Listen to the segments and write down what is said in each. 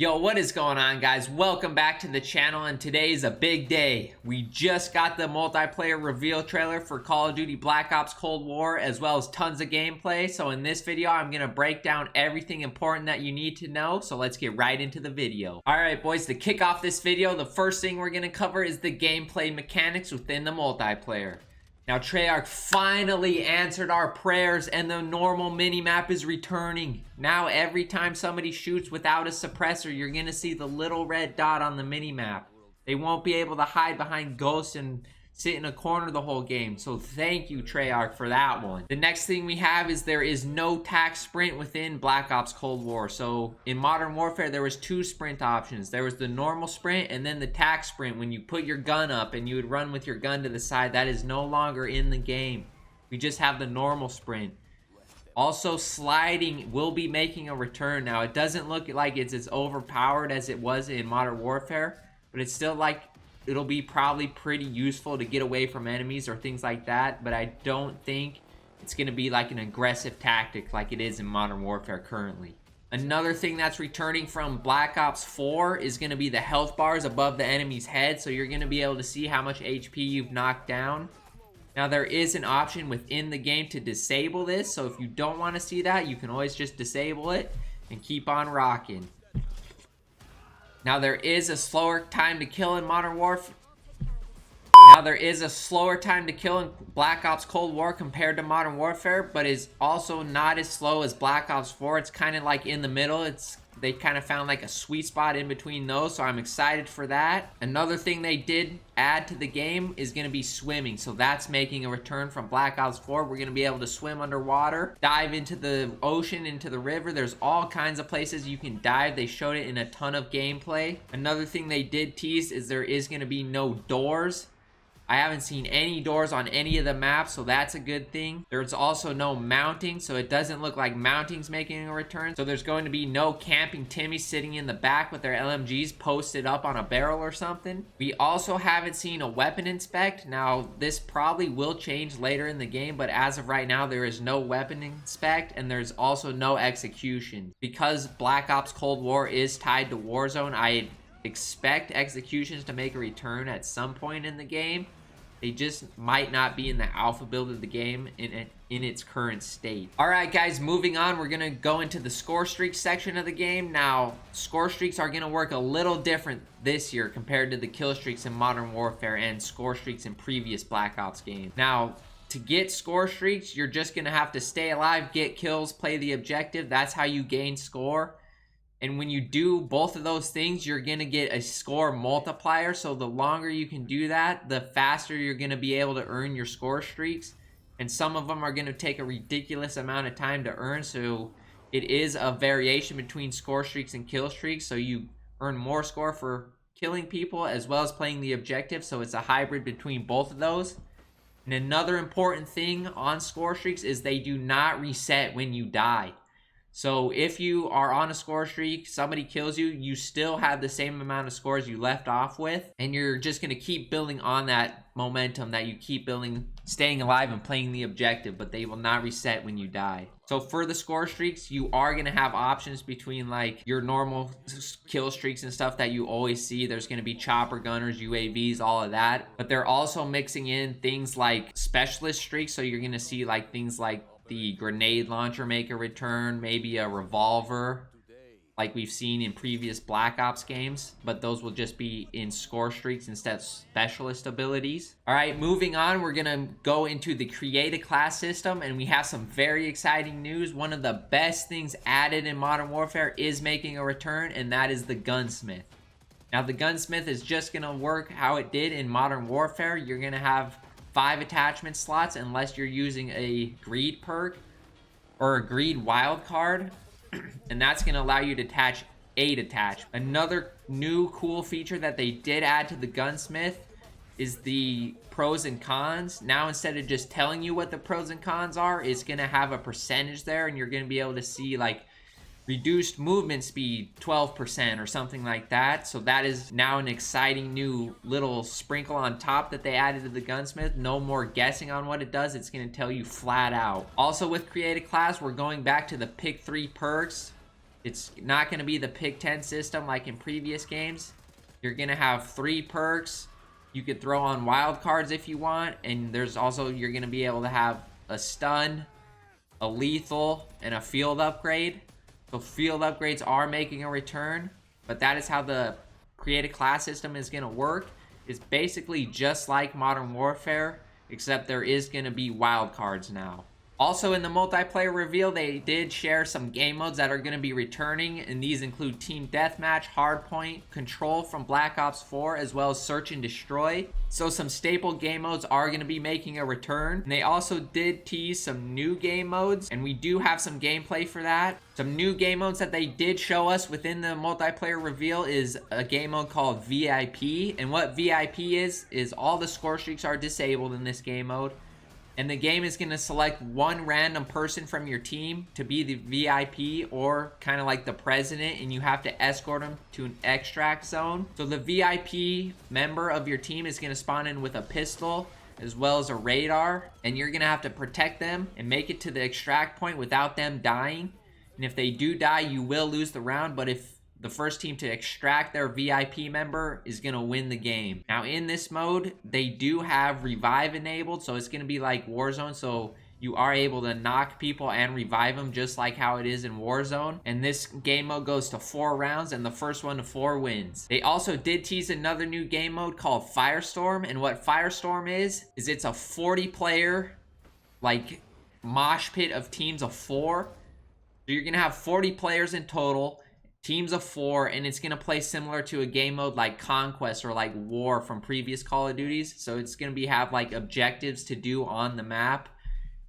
Yo, what is going on, guys? Welcome back to the channel, and today is a big day. We just got the multiplayer reveal trailer for Call of Duty Black Ops Cold War, as well as tons of gameplay. So in this video, I'm going to break down everything important that you need to know. So let's get right into the video. Alright, boys, to kick off this video, the first thing we're going to cover is the gameplay mechanics within the multiplayer. Now, Treyarch finally answered our prayers, and the normal minimap is returning. Now, every time somebody shoots without a suppressor, you're going to see the little red dot on the minimap. They won't be able to hide behind ghosts and sit in a corner the whole game. So thank you, Treyarch, for that one. The next thing we have is there is no tac sprint within Black Ops Cold War. So in Modern Warfare, there was two sprint options. There was the normal sprint and then the tac sprint when you put your gun up and you would run with your gun to the side. That is no longer in the game. We just have the normal sprint. Also, sliding will be making a return. Now, it doesn't look like it's as overpowered as it was in Modern Warfare, but it's still like it'll be probably pretty useful to get away from enemies or things like that, but I don't think it's going to be like an aggressive tactic like it is in Modern Warfare currently. Another thing that's returning from Black Ops 4 is going to be the health bars above the enemy's head, so you're going to be able to see how much HP you've knocked down. Now, there is an option within the game to disable this, so if you don't want to see that, you can always just disable it and keep on rocking. Now, there is a slower time to kill in Modern Warfare. Now, there is a slower time to kill in Black Ops Cold War compared to Modern Warfare, but is also not as slow as Black Ops 4. It's kind of like in the middle. They kind of found like a sweet spot in between those, so I'm excited for that. Another thing they did add to the game is going to be swimming, so that's making a return from Black Ops 4. We're going to be able to swim underwater, dive into the ocean, into the river. There's all kinds of places you can dive. They showed it in a ton of gameplay. Another thing they did tease is there is going to be no doors. I haven't seen any doors on any of the maps, so that's a good thing. There's also no mounting, so it doesn't look like mounting's making a return. So there's going to be no camping Timmy sitting in the back with their LMGs posted up on a barrel or something. We also haven't seen a weapon inspect. Now, this probably will change later in the game, but as of right now, there is no weapon inspect, and there's also no execution. Because Black Ops Cold War is tied to Warzone, I expect executions to make a return at some point in the game. They just might not be in the alpha build of the game in its current state. Alright, guys, moving on, we're going to go into the score streaks section of the game. Now, score streaks are going to work a little different this year compared to the kill streaks in Modern Warfare and score streaks in previous Black Ops games. Now, to get score streaks, you're just going to have to stay alive, get kills, play the objective. That's how you gain score. And when you do both of those things, you're going to get a score multiplier. So the longer you can do that, the faster you're going to be able to earn your score streaks. And some of them are going to take a ridiculous amount of time to earn. So it is a variation between score streaks and kill streaks. So you earn more score for killing people as well as playing the objective. So it's a hybrid between both of those. And another important thing on score streaks is they do not reset when you die. So if you are on a score streak, somebody kills you, you still have the same amount of scores you left off with, and you're just going to keep building on that momentum that you keep building, staying alive and playing the objective, but they will not reset when you die. So for the score streaks, you are going to have options between like your normal kill streaks and stuff that you always see. There's going to be chopper gunners, UAVs, all of that, but they're also mixing in things like specialist streaks. So you're going to see like things like the grenade launcher make a return, maybe a revolver like we've seen in previous Black Ops games, but those will just be in score streaks instead of specialist abilities. All right, moving on, we're gonna go into the create a class system, and we have some very exciting news. One of the best things added in Modern Warfare is making a return, and that is the gunsmith. Now, the gunsmith is just gonna work how it did in Modern Warfare. You're gonna have 5 attachment slots unless you're using a greed perk or a greed wild card, and that's going to allow you to attach 8 attachments. Another new cool feature that they did add to the gunsmith is the pros and cons. Now, instead of just telling you what the pros and cons are, it's going to have a percentage there, and you're going to be able to see like reduced movement speed 12% or something like that. So that is now an exciting new little sprinkle on top that they added to the gunsmith. No more guessing on what it does. It's going to tell you flat out. Also with create a class, we're going back to the pick 3 perks. It's not going to be the pick 10 system like in previous games. You're going to have 3 perks. You could throw on wild cards if you want. And there's also, you're going to be able to have a stun, a lethal, and a field upgrade. So field upgrades are making a return. But that is how the created class system is going to work. It's basically just like Modern Warfare, except there is going to be wild cards now. Also in the multiplayer reveal, they did share some game modes that are going to be returning, and these include Team Deathmatch, Hardpoint, Control from Black Ops 4, as well as Search and Destroy. So some staple game modes are going to be making a return. And they also did tease some new game modes, and we do have some gameplay for that. Some new game modes that they did show us within the multiplayer reveal is a game mode called VIP. And what VIP is all the score streaks are disabled in this game mode. And the game is going to select one random person from your team to be the VIP or kind of like the president, and you have to escort them to an extract zone. So the VIP member of your team is going to spawn in with a pistol as well as a radar, and you're going to have to protect them and make it to the extract point without them dying. And if they do die, you will lose the round, but if the first team to extract their VIP member is going to win the game. Now in this mode, they do have revive enabled, so it's going to be like Warzone, so you are able to knock people and revive them just like how it is in Warzone. And this game mode goes to 4 rounds, and the first one to 4 wins. They also did tease another new game mode called Firestorm, and what Firestorm is it's a 40-player like mosh pit of teams of 4. So you're going to have 40 players in total, teams of 4, and it's going to play similar to a game mode like Conquest or like War from previous Call of Duties. So it's going to have like objectives to do on the map,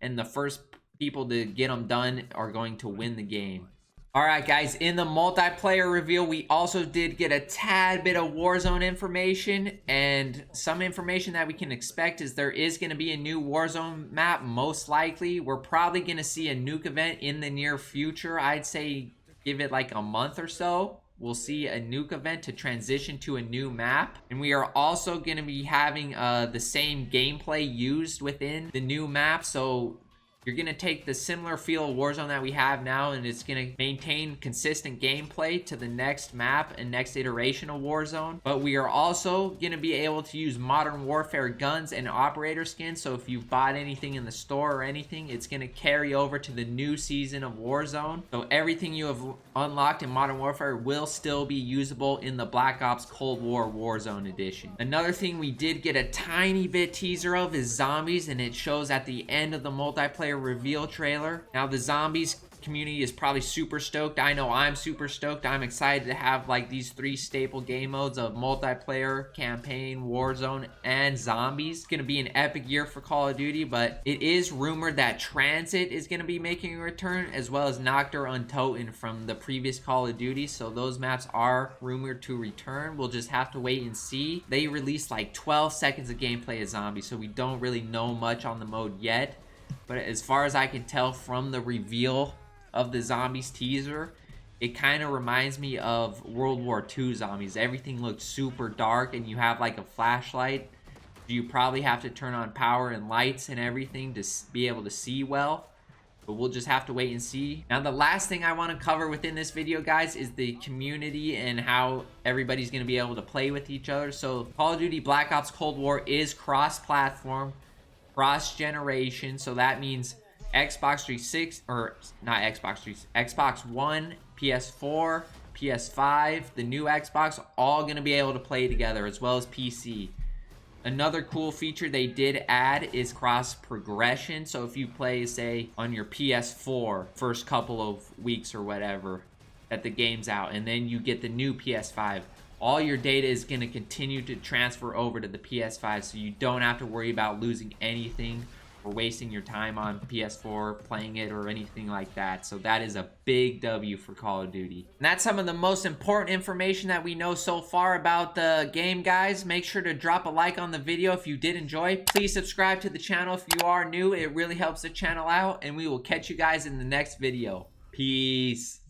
and the first people to get them done are going to win the game. Alright guys, in the multiplayer reveal, we also did get a tad bit of Warzone information, and some information that we can expect is there is going to be a new Warzone map, most likely. We're probably going to see a nuke event in the near future. I'd say give it like a month or so. We'll see a nuke event to transition to a new map. And we are also going to be having the same gameplay used within the new map. So you're going to take the similar feel of Warzone that we have now, and it's going to maintain consistent gameplay to the next map and next iteration of Warzone. But we are also going to be able to use Modern Warfare guns and operator skins. So if you've bought anything in the store or anything, it's going to carry over to the new season of Warzone. So everything you have unlocked in Modern Warfare will still be usable in the Black Ops Cold War Warzone edition. Another thing we did get a tiny bit teaser of is zombies, and it shows at the end of the multiplayer reveal trailer. Now the zombies community is probably super stoked. I know I'm super stoked. I'm excited to have like these 3 staple game modes of multiplayer, campaign, Warzone, and zombies. It's gonna be an epic year for Call of Duty, but it is rumored that Transit is gonna be making a return, as well as Noctur Untoten from the previous Call of Duty. So those maps are rumored to return. We'll just have to wait and see. They released like 12 seconds of gameplay of zombies, so we don't really know much on the mode yet. But as far as I can tell from the reveal of the zombies teaser, it kind of reminds me of World War II zombies. Everything looks super dark, and you have like a flashlight. You probably have to turn on power and lights and everything to be able to see well. But we'll just have to wait and see. Now the last thing I want to cover within this video, guys, is the community and how everybody's going to be able to play with each other. So Call of Duty Black Ops Cold War is cross-platform, cross-generation. So that means Xbox 360, or not Xbox 360, Xbox One, PS4, PS5, the new Xbox, all going to be able to play together, as well as PC. Another cool feature they did add is cross progression. So if you play, say, on your PS4 first couple of weeks or whatever that the game's out, and then you get the new PS5, all your data is going to continue to transfer over to the PS5, so you don't have to worry about losing anything or wasting your time on PS4 playing it or anything like that. So that is a big W for Call of Duty. And that's some of the most important information that we know so far about the game, guys. Make sure to drop a like on the video if you did enjoy. Please subscribe to the channel if you are new. It really helps the channel out, and we will catch you guys in the next video. Peace.